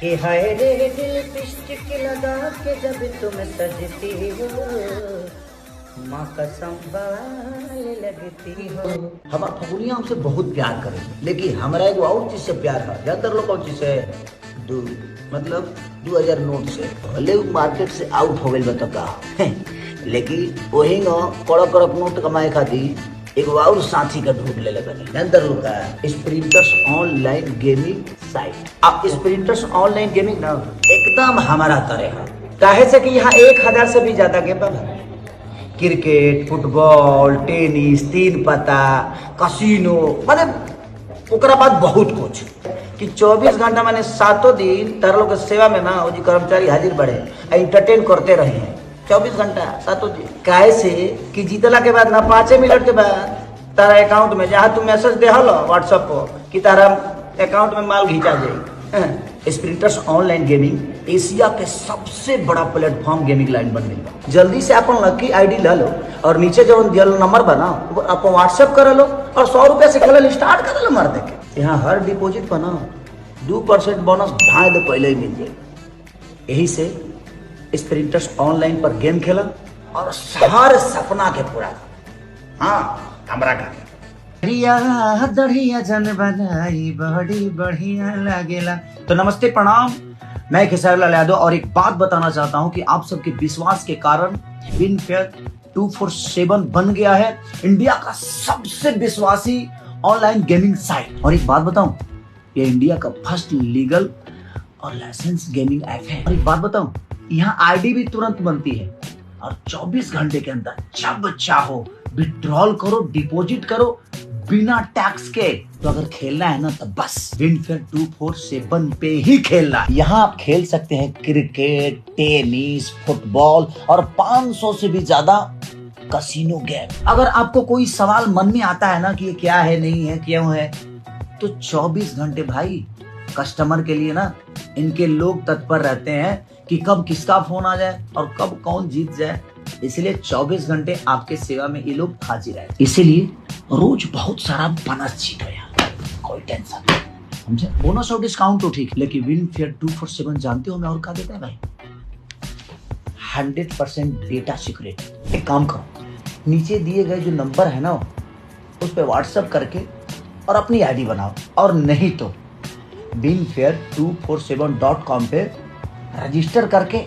कि हाय रे दिल लिपस्टिक लगा के जब तुम सजती हो, माँ कसम बाल लगती हो। हमार फगुनिया हमसे बहुत प्यार करे, लेकिन हमारा एगो और चीज से प्यार है। ज्यादातर लोग कौन चीज से दू मतलब 2000 नोट से भले उ मार्केट से आउट हो गइल बता का लेकिन वही न कड़क कड़क नोट कमाए खातिर एगो और साथी का ढूंढ ले बनी। ज्यादातर लोग का स्प्रिंटर्स ऑनलाइन गेमिंग साइट। अब स्प्रिंटर्स ऑनलाइन गेमिंग ना एकदम हमारा तरह है, काहे से कि यहाँ 1000 से भी ज्यादा गेम बा। क्रिकेट, फुटबॉल, टेनिस, तीन पत्ता, कसिनो, माने ओकरा बाद बहुत कुछ कि 24 घंटा माने 7 दिन तार लोग के सेवा में ना जी कर्मचारी हाजिर बढ़े एंटरटेन करते रहे हैं 24 घंटा 7 दिन। काहे से कि जीतला के बाद ना 5 मिनट के बाद तारा अकाउंट में जहाँ तुम मैसेज दे हलो व्हाट्सएप पर कि तारा अकाउंट में माल घिंचा जाए। स्प्रिंटर्स ऑनलाइन गेमिंग एशिया के सबसे बड़ा प्लेटफॉर्म गेमिंग लाइन बन गई। जल्दी से अपन लकी आईडी ला लो और नीचे जो दियल नंबर बना अपन व्हाट्सएप कर लो और 100 रुपया से खेल स्टार्ट कर लो मार दे के। यहाँ हर डिपॉजिट पर ना 2% बोनस ढाई दे पहले ही मिल जाए। यही से स्प्रिंटर्स ऑनलाइन पर गेम खेला और हर सपना के पूरा कर। हाँ हमरा का दढ़िया जन बनाई बड़ी बढ़िया लागेला। तो नमस्ते प्रणाम, मैं खेसारी लाल यादव और एक बात बताना चाहता हूं कि आप सबके विश्वास के कारण विनफेयर 247 बन गया है इंडिया का सबसे विश्वासी ऑनलाइन गेमिंग साइट। और एक बात बताऊं, ये इंडिया का फर्स्ट लीगल और लाइसेंस गेमिंग ऐप है। और एक बात बताऊं, यहाँ आईडी भी तुरंत बनती है और 24 घंटे के अंदर जब चाहो विड्रॉल करो, डिपॉजिट करो बिना टैक्स के। तो अगर खेलना है ना तो बस विनफेयर 247 पे ही खेलना। यहाँ आप खेल सकते हैं क्रिकेट, टेनिस, फुटबॉल और 500 से भी ज्यादा कसिनो गेम। अगर आपको कोई सवाल मन में आता है ना कि ये क्या है, नहीं है, क्यों है, तो 24 घंटे भाई कस्टमर के लिए ना इनके लोग तत्पर रहते हैं कि कब किसका फोन आ जाए और कब कौन जीत जाए। इसलिए 24 घंटे आपके सेवा में ये लोग हाजिर है। इसीलिए रोज बहुत सारा बोनस जीतो यार, कोई टेंशन नहीं, समझे। बोनस और डिस्काउंट तो ठीक, लेकिन विनफेयर 247 जानते हो मैं और क्या देता है भाई? 100% डेटा सिक्योरिटी। एक काम करो, नीचे दिए गए जो नंबर है ना उस पर व्हाट्सएप करके और अपनी आईडी बनाओ, और नहीं तो winfair247.com पे रजिस्टर करके